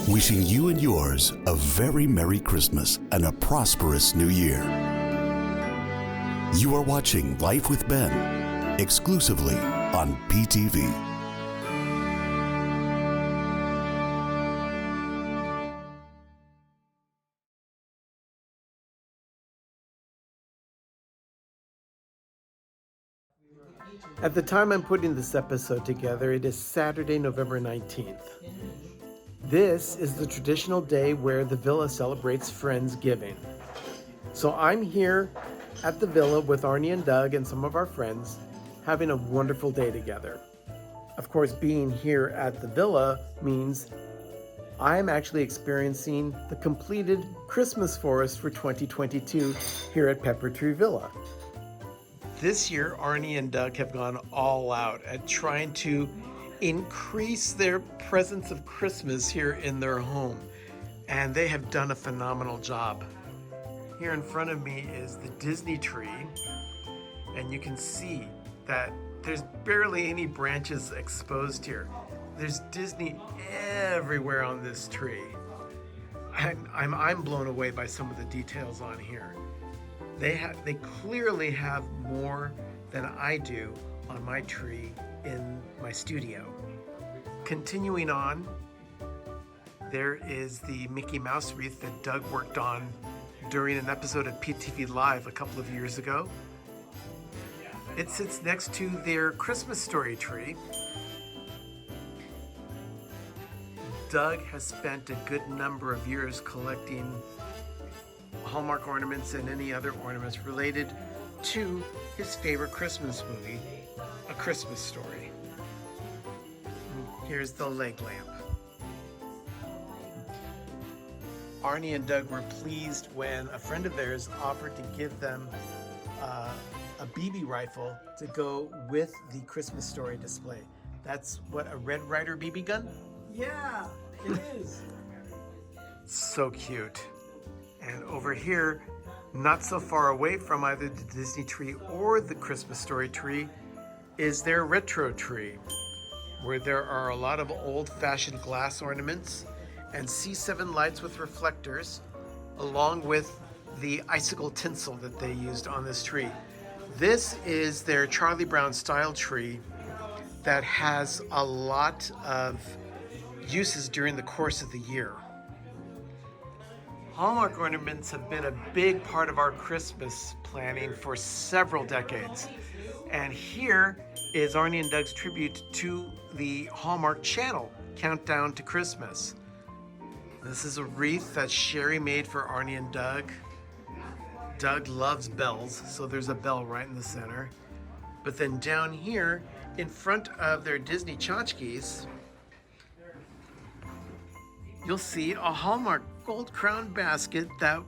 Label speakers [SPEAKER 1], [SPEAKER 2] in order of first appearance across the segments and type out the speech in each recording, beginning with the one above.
[SPEAKER 1] wishing you and yours a very Merry Christmas and a prosperous New Year. You are watching Life with Ben, exclusively on PTV.
[SPEAKER 2] At the time I'm putting this episode together, it is Saturday, November 19th. This is the traditional day where the villa celebrates Friendsgiving. So I'm here at the villa with Arnie and Doug and some of our friends, having a wonderful day together. Of course, being here at the villa means I'm actually experiencing the completed Christmas forest for 2022 here at Pepper Tree Villa. This year, Arnie and Doug have gone all out at trying to increase their presence of Christmas here in their home, and they have done a phenomenal job. Here in front of me is the Disney tree, and you can see that there's barely any branches exposed here. There's Disney everywhere on this tree. I'm blown away by some of the details on here. They clearly have more than I do on my tree in my studio. Continuing on, there is the Mickey Mouse wreath that Doug worked on during an episode of PTV Live a couple of years ago. It sits next to their Christmas story tree. Doug has spent a good number of years collecting Hallmark ornaments and any other ornaments related to his favorite Christmas movie, A Christmas Story. Here's the leg lamp. Arnie and Doug were pleased when a friend of theirs offered to give them a BB rifle to go with the Christmas Story display. That's what, a Red Ryder BB gun?
[SPEAKER 3] Yeah, it is.
[SPEAKER 2] So cute. And over here, not so far away from either the Disney tree or the Christmas Story tree, is their retro tree, where there are a lot of old-fashioned glass ornaments and C7 lights with reflectors, along with the icicle tinsel that they used on this tree. This is their Charlie Brown style tree that has a lot of uses during the course of the year. Hallmark ornaments have been a big part of our Christmas planning for several decades. And here is Arnie and Doug's tribute to the Hallmark Channel, Countdown to Christmas. This is a wreath that Sherry made for Arnie and Doug. Doug loves bells, so there's a bell right in the center. But then down here, in front of their Disney tchotchkes, you'll see a Hallmark gold crown basket that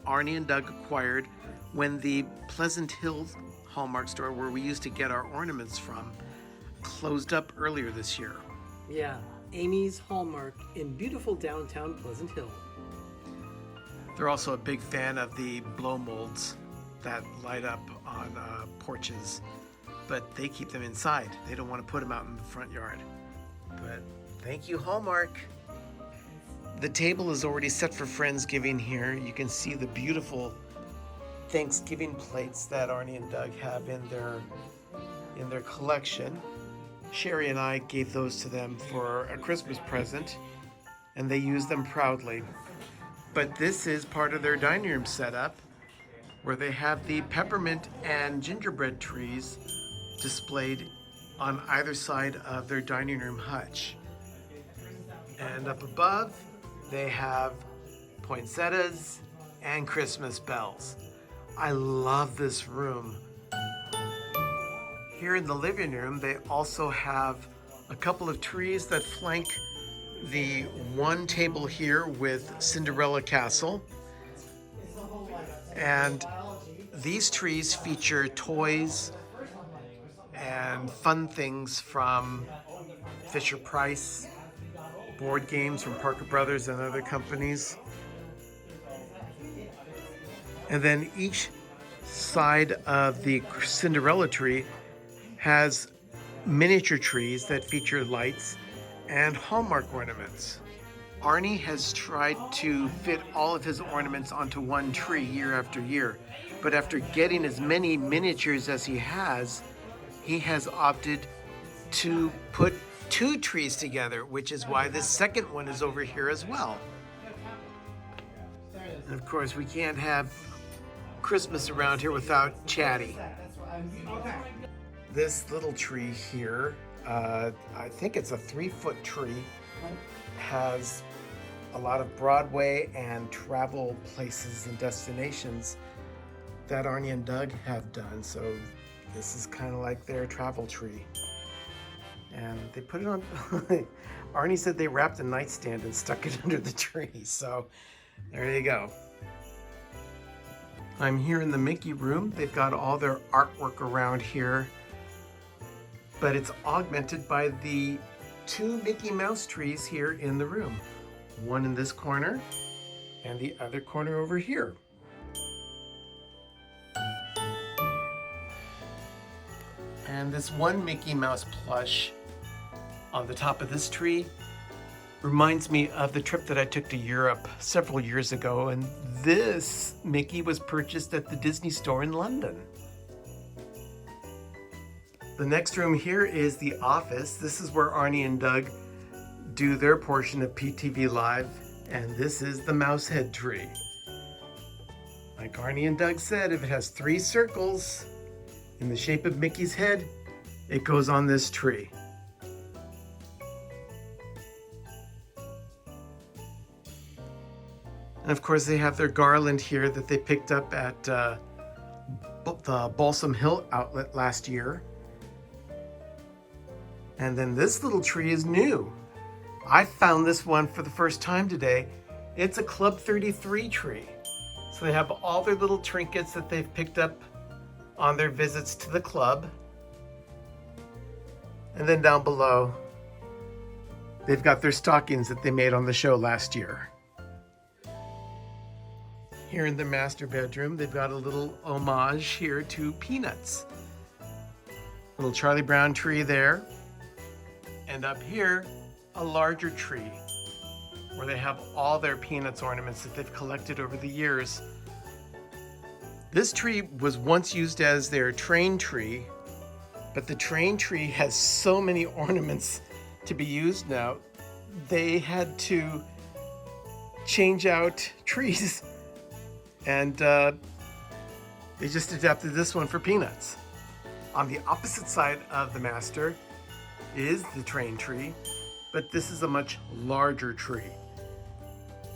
[SPEAKER 2] Arnie and Doug acquired when the Pleasant Hill Hallmark store, where we used to get our ornaments from, closed up earlier this year.
[SPEAKER 3] Yeah, Amy's Hallmark in beautiful downtown Pleasant Hill.
[SPEAKER 2] They're also a big fan of the blow molds that light up on porches, but they keep them inside. They don't want to put them out in the front yard. But thank you, Hallmark. The table is already set for Friendsgiving here. You can see the beautiful Thanksgiving plates that Arnie and Doug have in their collection. Sherry and I gave those to them for a Christmas present, and they use them proudly. But this is part of their dining room setup, where they have the peppermint and gingerbread trees displayed on either side of their dining room hutch. And up above, they have poinsettias and Christmas bells. I love this room. Here in the living room, they also have a couple of trees that flank the one table here with Cinderella Castle. And these trees feature toys and fun things from Fisher-Price, board games from Parker Brothers and other companies. And then each side of the Cinderella tree has miniature trees that feature lights and Hallmark ornaments. Arnie has tried to fit all of his ornaments onto one tree year after year, but after getting as many miniatures as he has opted to put two trees together, which is why this second one is over here as well. And of course, we can't have Christmas around here without Chatty. This little tree here, I think it's a 3-foot tree, has a lot of Broadway and travel places and destinations that Arnie and Doug have done. So this is kind of like their travel tree. And they put it on, Arnie said they wrapped a nightstand and stuck it under the tree. So there you go. I'm here in the Mickey room. They've got all their artwork around here, but it's augmented by the 2 Mickey Mouse trees here in the room. One in this corner and the other corner over here. And this one Mickey Mouse plush on the top of this tree reminds me of the trip that I took to Europe several years ago, and this Mickey was purchased at the Disney store in London. The next room here is the office. This is where Arnie and Doug do their portion of PTV Live, and this is the mouse head tree. Like Arnie and Doug said, if it has 3 circles in the shape of Mickey's head, it goes on this tree. And of course, they have their garland here that they picked up at the Balsam Hill outlet last year. And then this little tree is new. I found this one for the first time today. It's a Club 33 tree. So they have all their little trinkets that they've picked up on their visits to the club. And then down below, they've got their stockings that they made on the show last year. Here in the master bedroom, they've got a little homage here to Peanuts. Little Charlie Brown tree there. And up here, a larger tree where they have all their Peanuts ornaments that they've collected over the years. This tree was once used as their train tree, but the train tree has so many ornaments to be used now, they had to change out trees, and they just adapted this one for Peanuts. On the opposite side of the master is the train tree, but this is a much larger tree.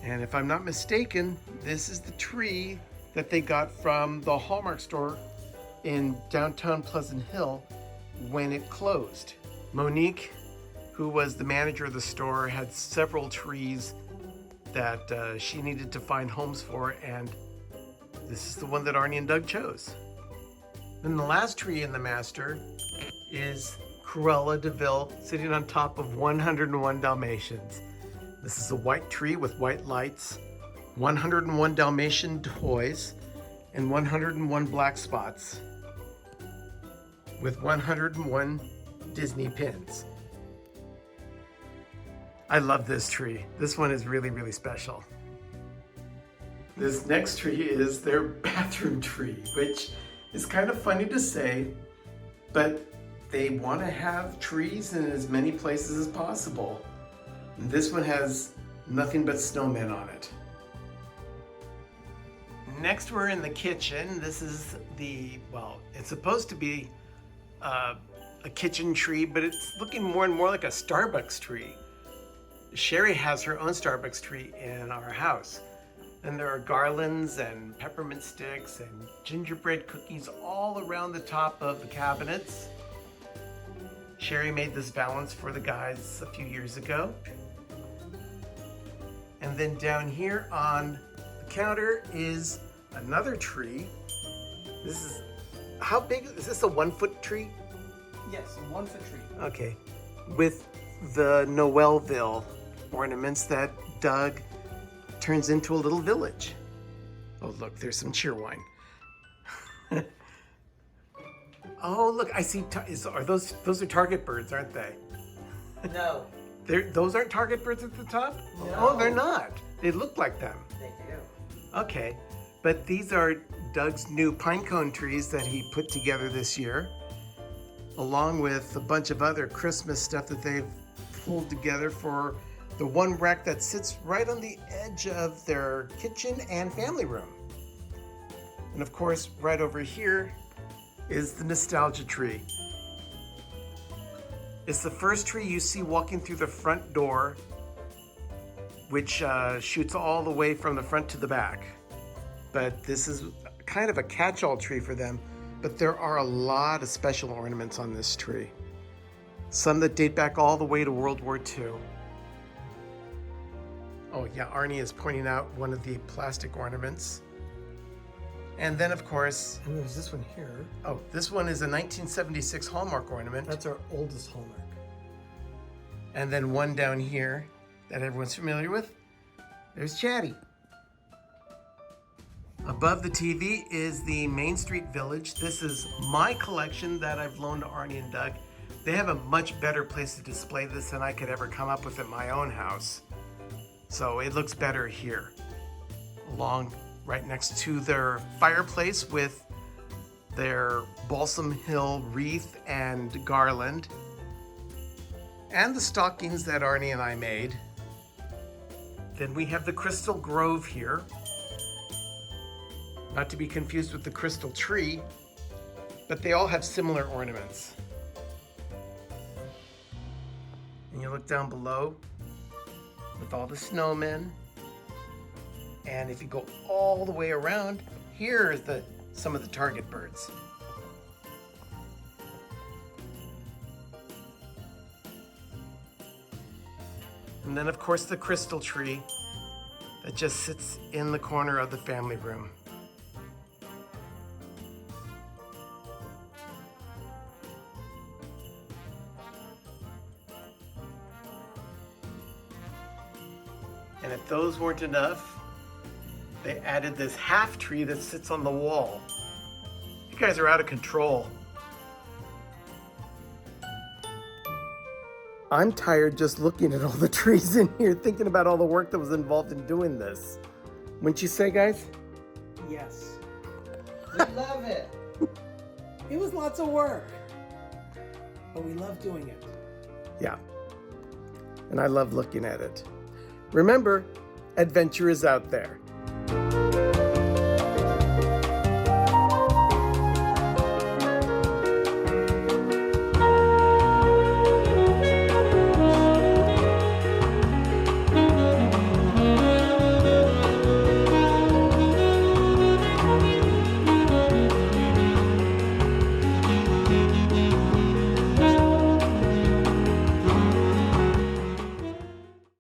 [SPEAKER 2] And if I'm not mistaken, this is the tree that they got from the Hallmark store in downtown Pleasant Hill when it closed. Monique, who was the manager of the store, had several trees that she needed to find homes for, and this is the one that Arnie and Doug chose. Then the last tree in the master is Cruella de Vil sitting on top of 101 Dalmatians. This is a white tree with white lights, 101 Dalmatian toys, and 101 black spots with 101 Disney pins. I love this tree. This one is really, really special. This next tree is their bathroom tree, which is kind of funny to say, but they want to have trees in as many places as possible. And this one has nothing but snowmen on it. Next, we're in the kitchen. This is it's supposed to be a kitchen tree, but it's looking more and more like a Starbucks tree. Sherry has her own Starbucks tree in our house. And there are garlands and peppermint sticks and gingerbread cookies all around the top of the cabinets. Sherry made this valance for the guys a few years ago. And then down here on the counter is another tree. This is, how big, is this a 1-foot tree?
[SPEAKER 3] Yes, a 1-foot tree.
[SPEAKER 2] Okay. With the Noelville ornaments that Doug turns into a little village. Oh, look, there's some cheerwine. Oh, look, I see, those are target birds, aren't they?
[SPEAKER 3] No.
[SPEAKER 2] Those aren't target birds at the top?
[SPEAKER 3] No.
[SPEAKER 2] Oh, they're not. They look like them.
[SPEAKER 3] They do.
[SPEAKER 2] Okay, but these are Doug's new pine cone trees that he put together this year, along with a bunch of other Christmas stuff that they've pulled together for the one rack that sits right on the edge of their kitchen and family room. And of course, right over here is the nostalgia tree. It's the first tree you see walking through the front door, which shoots all the way from the front to the back. But this is kind of a catch-all tree for them, but there are a lot of special ornaments on this tree. Some that date back all the way to World War II. Oh yeah, Arnie is pointing out one of the plastic ornaments. And then of course,
[SPEAKER 3] And there's this one here.
[SPEAKER 2] oh, this one is a 1976 Hallmark ornament.
[SPEAKER 3] That's our oldest Hallmark.
[SPEAKER 2] And then one down here that everyone's familiar with. There's Chatty. Above the TV is the Main Street Village. This is my collection that I've loaned to Arnie and Doug. They have a much better place to display this than I could ever come up with at my own house. So it looks better here, along right next to their fireplace with their Balsam Hill wreath and garland, and the stockings that Arnie and I made. Then we have the Crystal Grove here, not to be confused with the Crystal Tree, but they all have similar ornaments. And you look down below with all the snowmen. And if you go all the way around, here is some of the target birds. And then of course the crystal tree that just sits in the corner of the family room. And if those weren't enough, they added this half tree that sits on the wall. You guys are out of control. I'm tired just looking at all the trees in here, thinking about all the work that was involved in doing this. Wouldn't you say, guys?
[SPEAKER 3] Yes. We love it. It was lots of work, but we love doing it.
[SPEAKER 2] Yeah. And I love looking at it. Remember, adventure is out there.